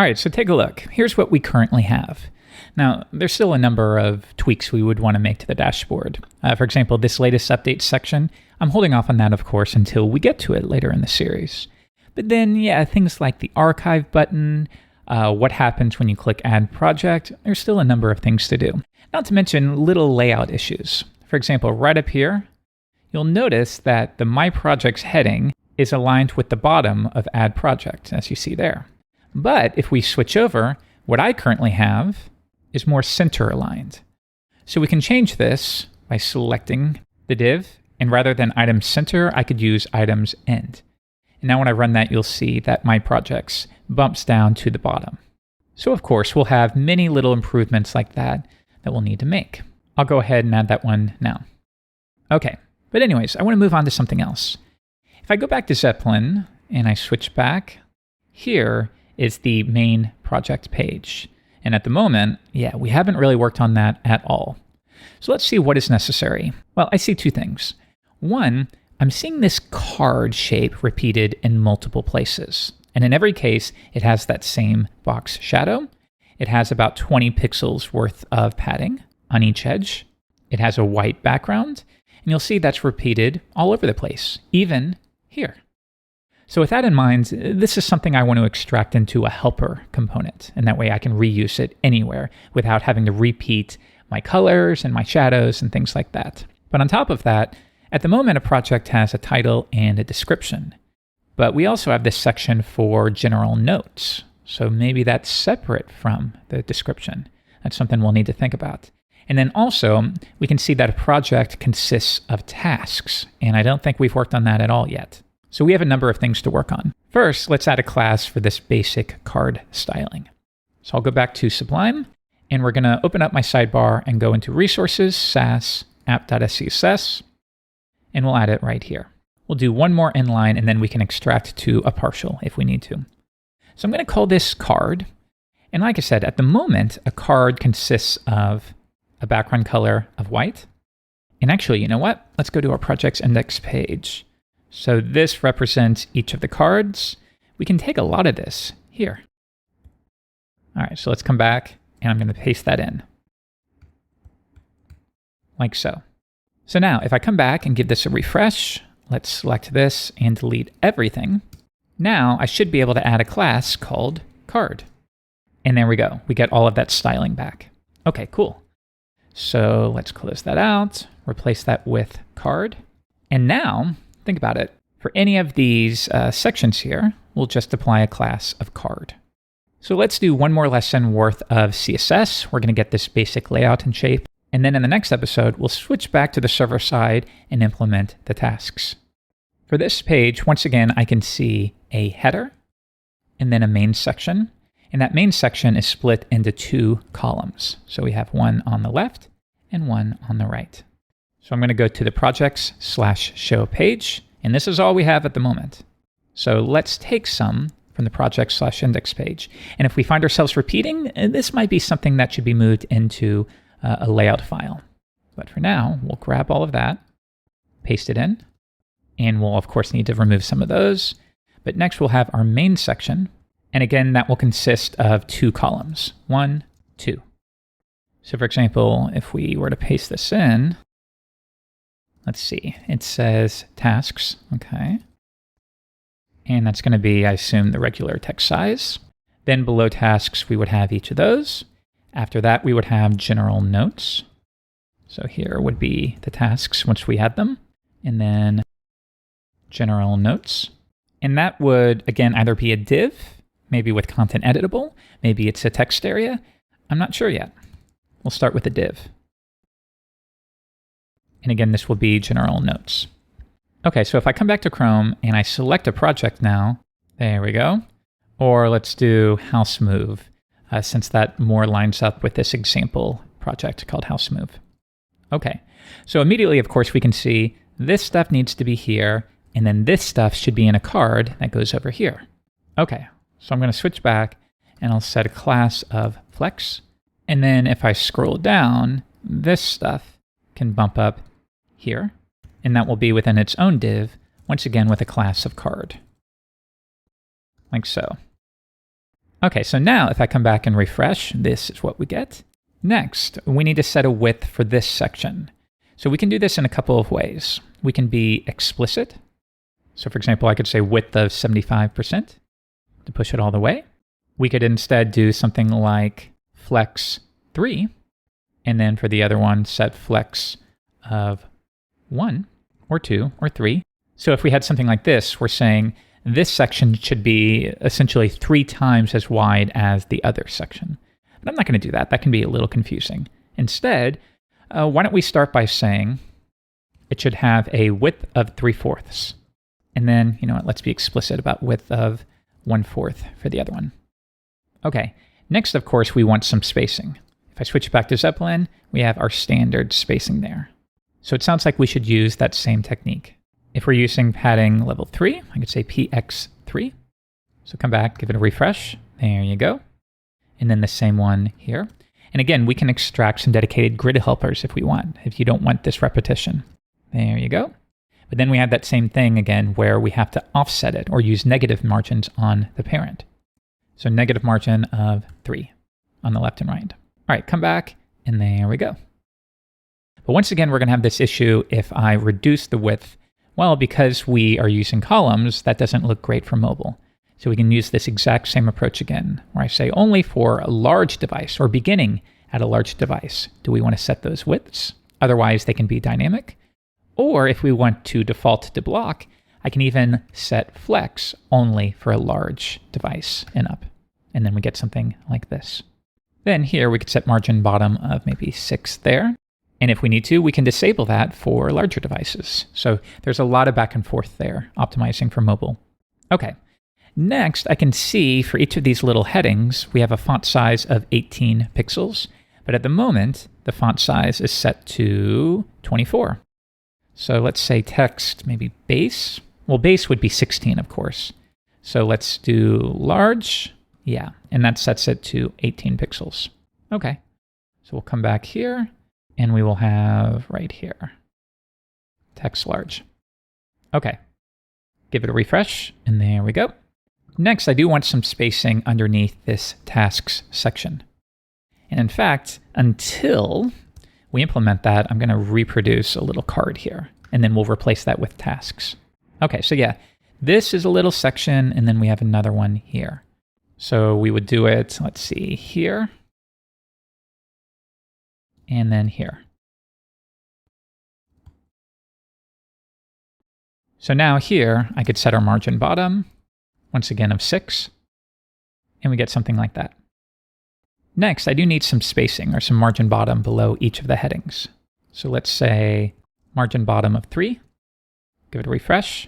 All right, so take a look. Here's what we currently have. Now, there's still a number of tweaks we would want to make to the dashboard. For example, this latest update section, I'm holding off on that, of course, until we get to it later in the series. But then, yeah, things like the archive button, what happens when you click Add Project, there's still a number of things to do. Not to mention little layout issues. For example, right up here, you'll notice that the My Projects heading is aligned with the bottom of Add Project, as you see there. But if we switch over, what I currently have is more center aligned. So we can change this by selecting the div, and rather than items center, I could use items end. And now when I run that, you'll see that My Projects bumps down to the bottom. So of course, we'll have many little improvements like that we'll need to make. I'll go ahead and add that one now. Okay, but anyways, I want to move on to something else. If I go back to Zeppelin and I switch back, here is the main project page. And at the moment, yeah, we haven't really worked on that at all. So let's see what is necessary. Well, I see two things. One, I'm seeing this card shape repeated in multiple places. And in every case, it has that same box shadow. It has about 20 pixels worth of padding on each edge. It has a white background. And you'll see that's repeated all over the place, even here. So with that in mind, this is something I want to extract into a helper component, and that way I can reuse it anywhere without having to repeat my colors and my shadows and things like that. But on top of that, at the moment, a project has a title and a description. But we also have this section for general notes. So maybe that's separate from the description. That's something we'll need to think about. And then also, we can see that a project consists of tasks, and I don't think we've worked on that at all yet. So we have a number of things to work on. First, let's add a class for this basic card styling. So I'll go back to Sublime, and we're going to open up my sidebar and go into Resources, Sass, app.scss, and we'll add it right here. We'll do one more inline, and then we can extract to a partial if we need to. So I'm going to call this card. And like I said, at the moment, a card consists of a background color of white. And actually, you know what? Let's go to our project's index page. So this represents each of the cards. We can take a lot of this here. All right, so let's come back, and I'm going to paste that in. Like so. So now, if I come back and give this a refresh, let's select this and delete everything. Now, I should be able to add a class called card. And there we go. We get all of that styling back. Okay, cool. So let's close that out, replace that with card. And now, think about it. For any of these sections here, we'll just apply a class of card. So let's do one more lesson worth of CSS. We're going to get this basic layout and shape. And then in the next episode, we'll switch back to the server side and implement the tasks. For this page, once again, I can see a header and then a main section. And that main section is split into two columns. So we have one on the left and one on the right. So I'm going to go to the projects/show page, and this is all we have at the moment. So let's take some from the project/index page. And if we find ourselves repeating, this might be something that should be moved into a layout file. But for now, we'll grab all of that, paste it in, and we'll of course need to remove some of those. But next we'll have our main section. And again, that will consist of two columns, 1, 2. So for example, if we were to paste this in, let's see, it says tasks, okay. And that's going to be, I assume, the regular text size. Then below tasks, we would have each of those. After that, we would have general notes. So here would be the tasks once we had them. And then general notes. And that would, again, either be a div, maybe with content editable. Maybe it's a text area. I'm not sure yet. We'll start with a div. And again, this will be general notes. Okay, so if I come back to Chrome and I select a project now, there we go. Or let's do house move, since that more lines up with this example project called house move. Okay, so immediately, of course, we can see this stuff needs to be here, and then this stuff should be in a card that goes over here. Okay, so I'm going to switch back, and I'll set a class of flex. And then if I scroll down, this stuff can bump up here, and that will be within its own div, once again with a class of card. Like so. Okay, so now if I come back and refresh, this is what we get. Next, we need to set a width for this section. So we can do this in a couple of ways. We can be explicit. So for example, I could say width of 75% to push it all the way. We could instead do something like flex 3, and then for the other one, set flex of 1 or 2 or 3. So if we had something like this, we're saying this section should be essentially 3 times as wide as the other section. But I'm not going to do that. That can be a little confusing. Instead, why don't we start by saying it should have a width of 3/4. And then, you know what, let's be explicit about width of 1/4 for the other one. Okay, next, of course, we want some spacing. If I switch back to Zeppelin, we have our standard spacing there. So it sounds like we should use that same technique. If we're using padding level 3, I could say px3. So come back, give it a refresh. There you go. And then the same one here. And again, we can extract some dedicated grid helpers if we want, if you don't want this repetition. There you go. But then we have that same thing again where we have to offset it or use negative margins on the parent. So negative margin of 3 on the left and right. All right, come back, and there we go. But once again, we're going to have this issue if I reduce the width. Well, because we are using columns, that doesn't look great for mobile. So we can use this exact same approach again, where I say only for a large device or beginning at a large device do we want to set those widths. Otherwise, they can be dynamic. Or if we want to default to block, I can even set flex only for a large device and up. And then we get something like this. Then here we could set margin bottom of maybe 6 there. And if we need to, we can disable that for larger devices. So there's a lot of back and forth there, optimizing for mobile. Okay, next I can see for each of these little headings, we have a font size of 18 pixels. But at the moment, the font size is set to 24. So let's say text, maybe base. Well, base would be 16, of course. So let's do large. Yeah, and that sets it to 18 pixels. Okay, so we'll come back here, and we will have right here, text large. Okay, give it a refresh, and there we go. Next, I do want some spacing underneath this tasks section. And in fact, until we implement that, I'm going to reproduce a little card here, and then we'll replace that with tasks. Okay, so yeah, this is a little section, and then we have another one here. So we would do it, let's see, here, and then here. So now here, I could set our margin bottom, once again of 6, and we get something like that. Next, I do need some spacing or some margin bottom below each of the headings. So let's say margin bottom of 3, give it a refresh,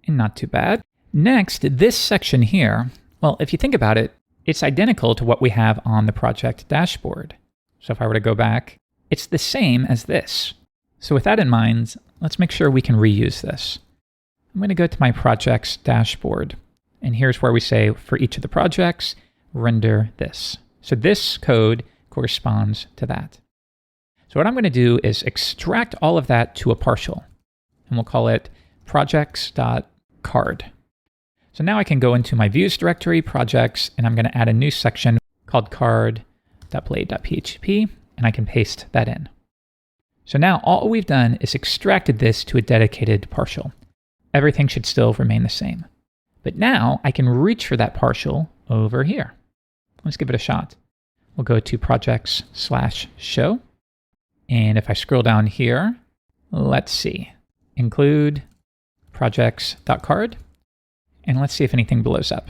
and not too bad. Next, this section here, well, if you think about it, it's identical to what we have on the project dashboard. So if I were to go back, it's the same as this. So with that in mind, let's make sure we can reuse this. I'm going to go to my projects dashboard, and here's where we say for each of the projects, render this. So this code corresponds to that. So what I'm going to do is extract all of that to a partial, and we'll call it projects.card. So now I can go into my views directory, projects, and I'm going to add a new section called card.blade.php, and I can paste that in. So now all we've done is extracted this to a dedicated partial. Everything should still remain the same. But now I can reach for that partial over here. Let's give it a shot. We'll go to projects/show. And if I scroll down here, let's see, include projects.card. And let's see if anything blows up.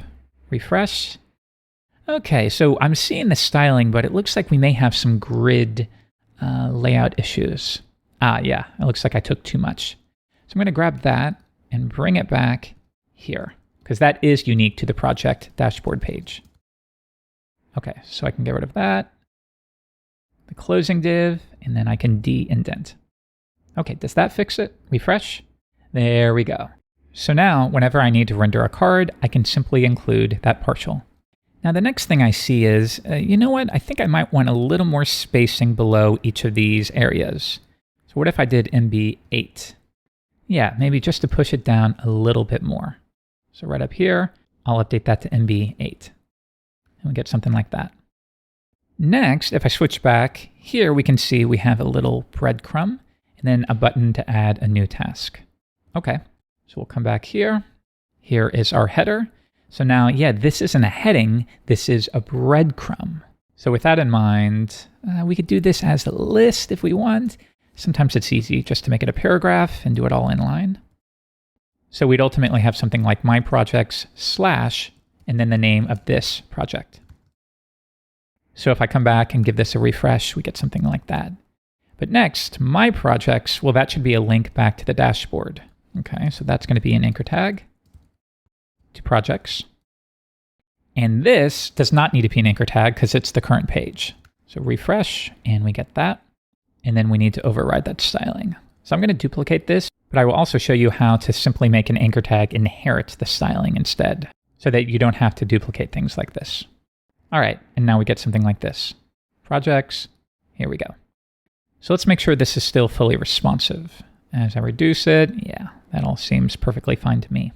Refresh. Okay, so I'm seeing the styling, but it looks like we may have some grid layout issues. Yeah, it looks like I took too much. So I'm going to grab that and bring it back here, because that is unique to the project dashboard page. Okay, so I can get rid of that, the closing div, and then I can de-indent. Okay, does that fix it? Refresh. There we go. So now, whenever I need to render a card, I can simply include that partial. Now, the next thing I see is, you know what? I think I might want a little more spacing below each of these areas. So what if I did MB8? Yeah, maybe just to push it down a little bit more. So right up here, I'll update that to MB8. And we get something like that. Next, if I switch back, here we can see we have a little breadcrumb and then a button to add a new task. Okay, so we'll come back here. Here is our header. So now, yeah, this isn't a heading, this is a breadcrumb. So with that in mind, we could do this as a list if we want. Sometimes it's easy just to make it a paragraph and do it all in line. So we'd ultimately have something like my projects / and then the name of this project. So if I come back and give this a refresh, we get something like that. But next, my projects, well, that should be a link back to the dashboard. Okay, so that's going to be an anchor tag to projects. And this does not need to be an anchor tag because it's the current page. So refresh, and we get that. And then we need to override that styling. So I'm going to duplicate this, but I will also show you how to simply make an anchor tag inherit the styling instead, so that you don't have to duplicate things like this. All right, and now we get something like this. Projects, here we go. So let's make sure this is still fully responsive. As I reduce it, yeah, that all seems perfectly fine to me.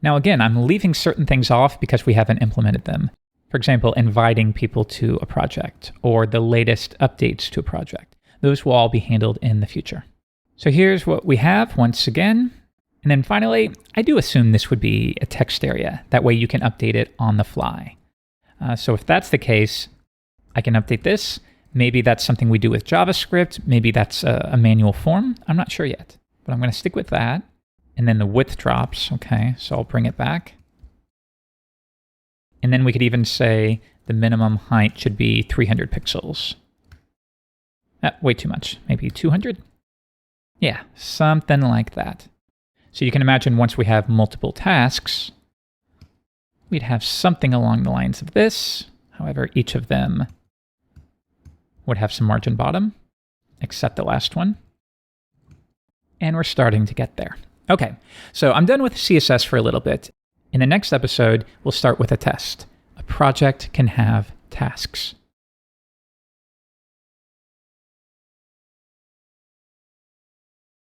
Now again, I'm leaving certain things off because we haven't implemented them. For example, inviting people to a project or the latest updates to a project. Those will all be handled in the future. So here's what we have once again. And then finally, I do assume this would be a text area. That way you can update it on the fly. So if that's the case, I can update this. Maybe that's something we do with JavaScript. Maybe that's a manual form. I'm not sure yet, but I'm going to stick with that. And then the width drops. Okay, so I'll bring it back. And then we could even say the minimum height should be 300 pixels. Way too much. Maybe 200? Yeah, something like that. So you can imagine once we have multiple tasks, we'd have something along the lines of this. However, each of them would have some margin bottom, except the last one. And we're starting to get there. Okay, so I'm done with CSS for a little bit. In the next episode, we'll start with a test. A project can have tasks.